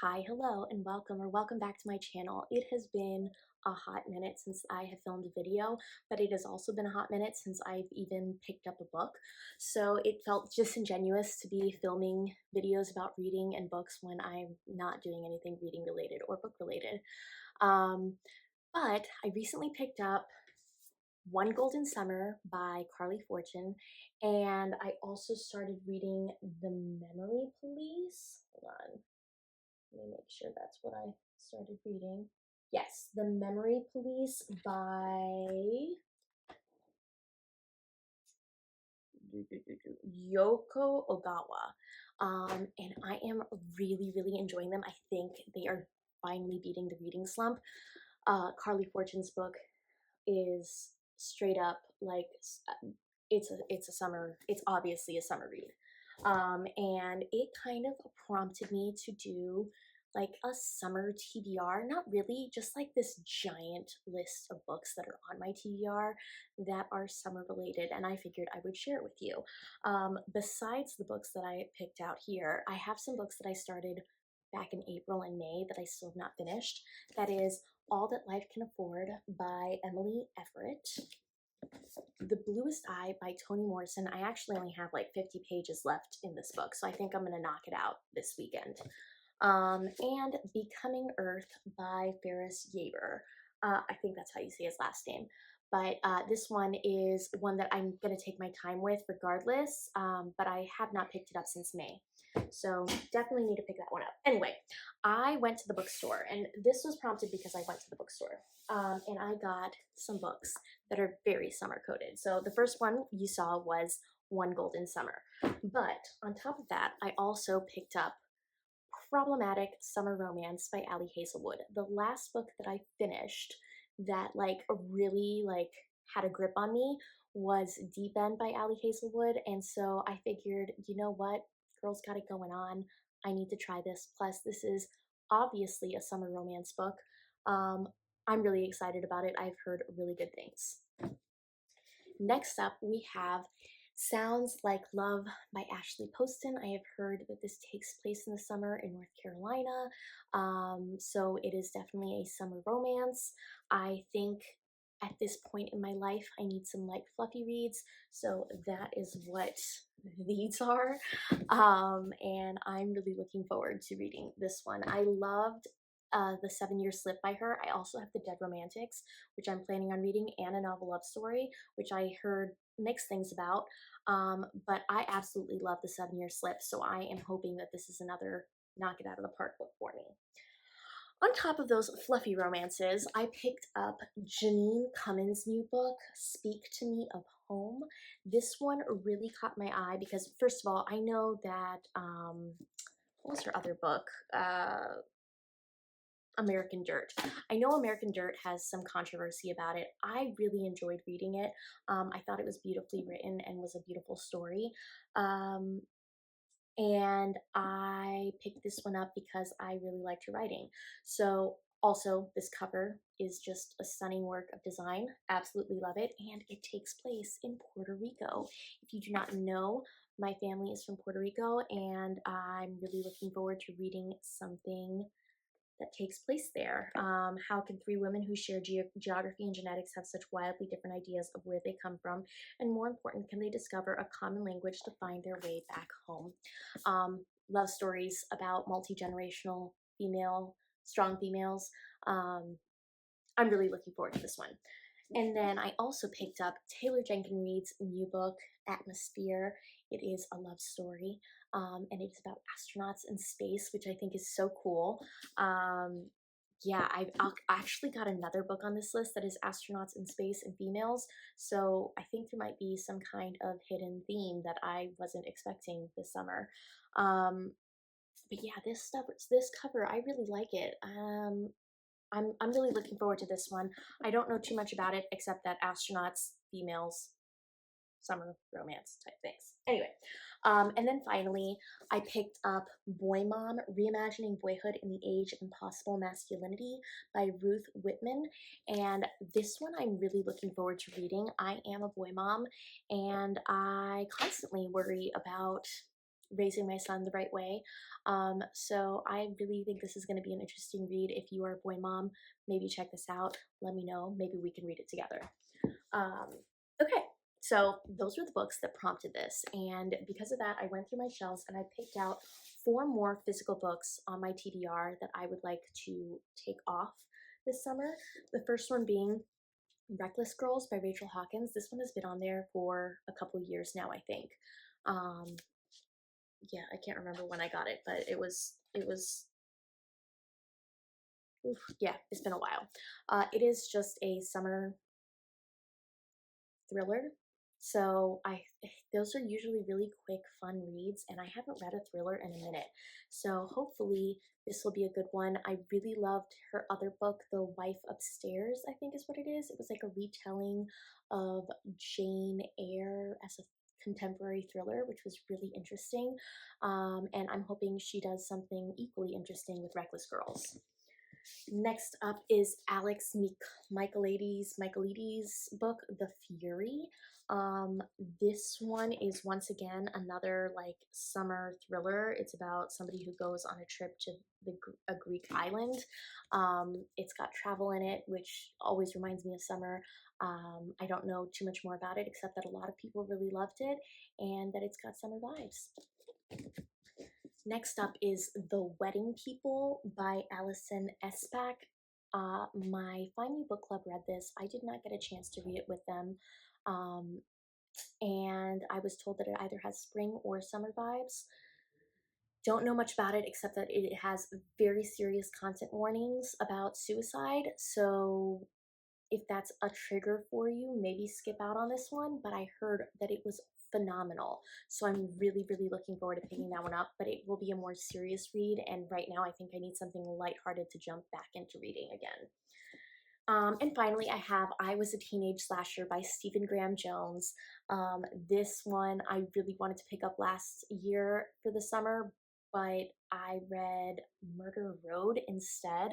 Hi, hello, and welcome back to my channel. It has been a hot minute since I have filmed a video, but it has also been a hot minute since I've even picked up a book. So it felt disingenuous to be filming videos about reading and books when I'm not doing anything reading related or book related. Um, but I recently picked up One Golden Summer by Carly Fortune, and I also started reading The Memory Police. Hold on. Let me make sure that's what I started reading. Yes, The Memory Police by Yoko Ogawa. And I am really enjoying them. I think they are finally beating the reading slump. Carly Fortune's book is straight up like it's obviously a summer read. And it kind of prompted me to do like a summer TBR, not really, just like this giant list of books that are on my TBR that are summer related, and I figured I would share it with you. Besides the books that I picked out here, I have some books that I started back in April and May that I still have not finished. That is All That Life Can Afford by Emily Everett, The Bluest Eye by Toni Morrison. I actually only have like 50 pages left in this book, so I think I'm going to knock it out this weekend. And Becoming Earth by Ferris Yaber. I think that's how you say his last name. But this one is one that I'm going to take my time with regardless, but I have not picked it up since May. So definitely need to pick that one up. Anyway, I went to the bookstore, and this was prompted because I went to the bookstore, and I got some books that are very summer coded. So the first one you saw was One Golden Summer. But on top of that, I also picked up Problematic Summer Romance by Ali Hazelwood. The last book that I finished that really had a grip on me was Deep End by Ali Hazelwood, and so I figured, you know what, girl's got it going on. I need to try this. Plus, this is obviously a summer romance book. Um, I'm really excited about it. I've heard really good things. Next up, we have Sounds Like Love by Ashley Poston. I have heard that this takes place in the summer in North Carolina, so it is definitely a summer romance. I think at this point in my life, I need some light, fluffy reads, so that is what these are, and I'm really looking forward to reading this one. I loved The 7-Year Slip by her. I also have The Dead Romantics, which I'm planning on reading, and A Novel Love Story, which I heard mixed things about, but I absolutely love The 7-Year Slip, so I am hoping that this is another knock it out of the park book for me. On top of those fluffy romances, I picked up Janine Cummins' new book, Speak to Me of Home. This one really caught my eye because, first of all, I know that, what was her other book? American Dirt. I know American Dirt has some controversy about it. I really enjoyed reading it. I thought it was beautifully written and was a beautiful story. And I picked this one up because I really liked her writing. So also, this cover is just a stunning work of design. Absolutely love it. And it takes place in Puerto Rico. If you do not know, my family is from Puerto Rico, and I'm really looking forward to reading something that takes place there. How can three women who share geography and genetics have such wildly different ideas of where they come from? And more important, can they discover a common language to find their way back home? Love stories about multi-generational strong females. I'm really looking forward to this one. And then I also picked up Taylor Jenkins Reid's new book, Atmosphere. It is a love story, and it is about astronauts in space, which I think is so cool. Yeah, I've actually got another book on this list that is astronauts in space and females, so I think there might be some kind of hidden theme that I wasn't expecting this summer. But yeah, this cover, I really like it. I'm really looking forward to this one. I don't know too much about it except that astronauts, females, summer romance type things. Anyway, and then finally, I picked up Boy Mom, Reimagining Boyhood in the Age of Impossible Masculinity by Ruth Whitman. And this one I'm really looking forward to reading. I am a boy mom, and I constantly worry about raising my son the right way. So I really think this is going to be an interesting read. If you are a boy mom, maybe check this out. Let me know. Maybe we can read it together. Um, okay, so those were the books that prompted this. And because of that, I went through my shelves and I picked out 4 more physical books on my TBR that I would like to take off this summer. The first one being Reckless Girls by Rachel Hawkins. This one has been on there for a couple years now, I think. Um, yeah, I can't remember when I got it, but oof, yeah, it's been a while. It is just a summer thriller. So those are usually really quick, fun reads, and I haven't read a thriller in a minute. So hopefully this will be a good one. I really loved her other book, The Wife Upstairs, I think is what it is. It was like a retelling of Jane Eyre as a contemporary thriller, which was really interesting. And I'm hoping she does something equally interesting with Reckless Girls. Next up is Alex Michaelides' book, The Fury. This one is once again another like summer thriller. It's about somebody who goes on a trip to a Greek island. It's got travel in it, which always reminds me of summer. I don't know too much more about it except that a lot of people really loved it and that it's got summer vibes. Next up is The Wedding People by Alison Espach. My Find Me Book Club read this. I did not get a chance to read it with them. And I was told that it either has spring or summer vibes. Don't know much about it except that it has very serious content warnings about suicide. So if that's a trigger for you, maybe skip out on this one, but I heard that it was phenomenal. So I'm really, really looking forward to picking that one up, but it will be a more serious read. And right now I think I need something lighthearted to jump back into reading again. And finally, I have I Was a Teenage Slasher by Stephen Graham Jones. This one I really wanted to pick up last year for the summer, but I read Murder Road instead.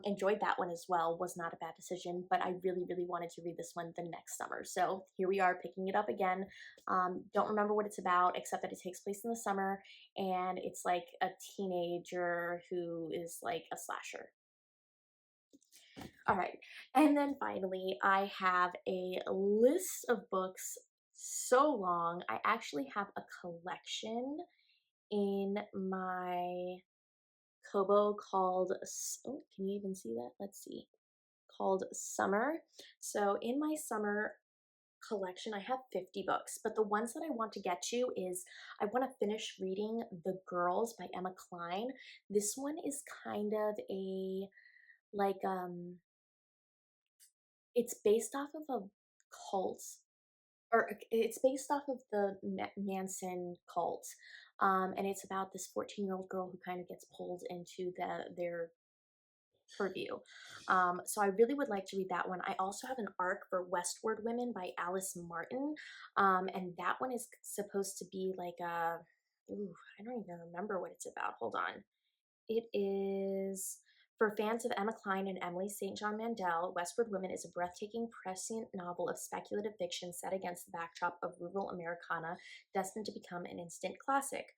Enjoyed that one as well. Was not a bad decision, but I really, really wanted to read this one the next summer. So here we are picking it up again. Don't remember what it's about, except that it takes place in the summer, and it's like a teenager who is like a slasher. All right. And then finally, I have a list of books so long. I actually have a collection in my Kobo called, oh, can you even see that? Let's see. Called Summer. So in my summer collection, I have 50 books, but the ones that I want to get to is I want to finish reading The Girls by Emma Cline. This one is kind of a like it's based off of a cult, or it's based off of the Manson cult, and it's about this 14-year-old girl who kind of gets pulled into their purview. So I really would like to read that one. I also have an arc for Westward Women by Alice Martin, and that one is supposed to be like a, ooh, I don't even remember what it's about. Hold on. It is for fans of Emma Cline and Emily St. John Mandel. Westward Women is a breathtaking, prescient novel of speculative fiction set against the backdrop of rural Americana, destined to become an instant classic.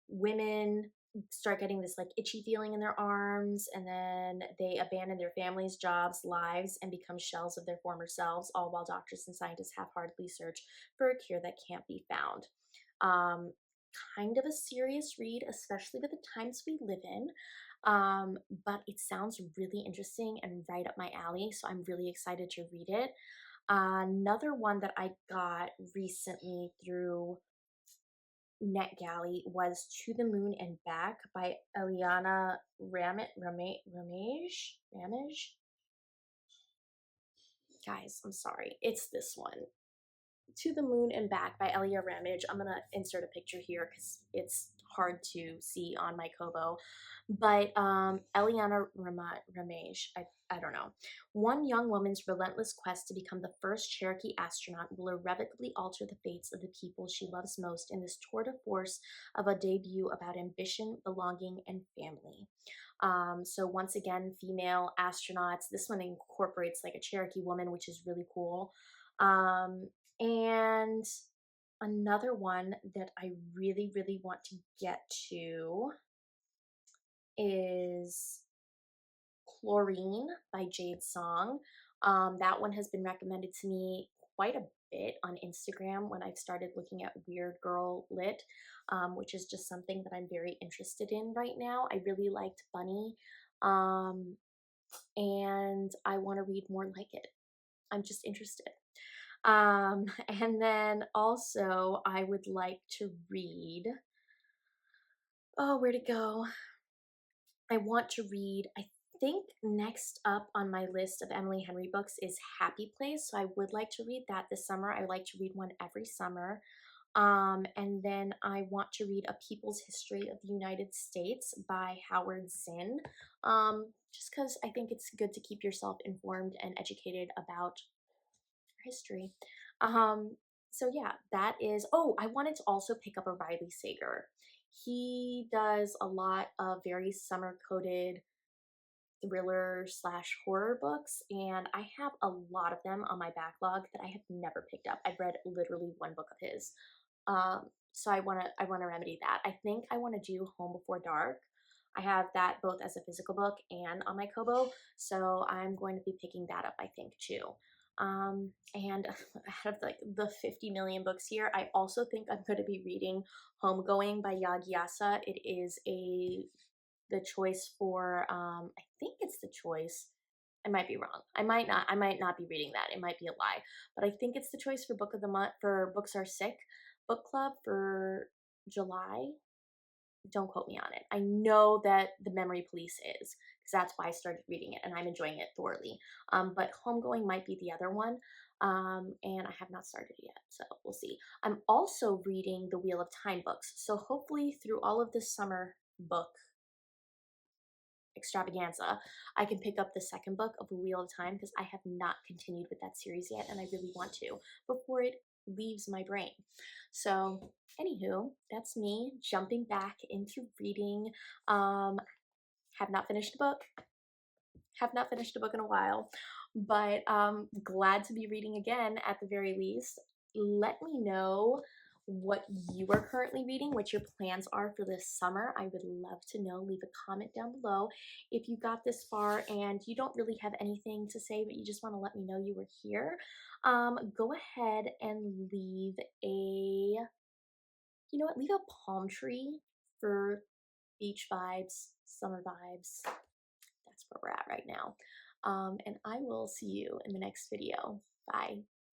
Women start getting this like itchy feeling in their arms, and then they abandon their families, jobs, lives, and become shells of their former selves, all while doctors and scientists half-heartedly search for a cure that can't be found. Um, Kind of a serious read, especially with the times we live in. But it sounds really interesting and right up my alley, so I'm really excited to read it. Another one that I got recently through NetGalley was To the Moon and Back by Eliana Ramage. Guys, I'm sorry. It's this one. To the Moon and Back by Elia Ramage. I'm gonna insert a picture here because it's hard to see on my Kobo. But Eliana Ramage, I don't know. One young woman's relentless quest to become the first Cherokee astronaut will irrevocably alter the fates of the people she loves most in this tour de force of a debut about ambition, belonging, and family. So once again, female astronauts. This one incorporates like a Cherokee woman, which is really cool. And another one that I really, really want to get to is Chlorine by Jade Song. That one has been recommended to me quite a bit on Instagram when I've started looking at Weird Girl Lit, which is just something that I'm very interested in right now. I really liked Bunny, um, and I want to read more like it. I'm just interested. And then also I would like to read, oh, where'd it go? I want to read, I think next up on my list of Emily Henry books is Happy Place. So I would like to read that this summer. I like to read one every summer. And then I want to read A People's History of the United States by Howard Zinn. Just because I think it's good to keep yourself informed and educated about history. Um, so yeah, that is, oh, I wanted to also pick up a Riley Sager. He does a lot of very summer coded thriller slash horror books, and I have a lot of them on my backlog that I have never picked up. I've read literally one book of his. So I wanna remedy that. I think I want to do Home Before Dark. I have that both as a physical book and on my Kobo, so I'm going to be picking that up, I think, too. And out of like the 50 million books here, I also think I'm going to be reading Homegoing by Yagyasa. It is the choice for I think it's the choice. I might be wrong. I might not be reading that. It might be a lie. But I think it's the choice for book of the month for Books Are Sick book club for July. Don't quote me on it. I know that The Memory Police is, because that's why I started reading it and I'm enjoying it thoroughly. But Homegoing might be the other one. And I have not started yet, so we'll see. I'm also reading the Wheel of Time books. So hopefully through all of this summer book extravaganza, I can pick up the second book of The Wheel of Time because I have not continued with that series yet and I really want to before it leaves my brain. So anywho, that's me jumping back into reading. Have not finished a book. Have not finished a book in a while, but glad to be reading again at the very least. Let me know what you are currently reading, what your plans are for this summer. I would love to know. Leave a comment down below. If you got this far and you don't really have anything to say, but you just want to let me know you were here, go ahead and leave a, you know what, leave a palm tree for beach vibes, summer vibes. That's where we're at right now. And I will see you in the next video. Bye.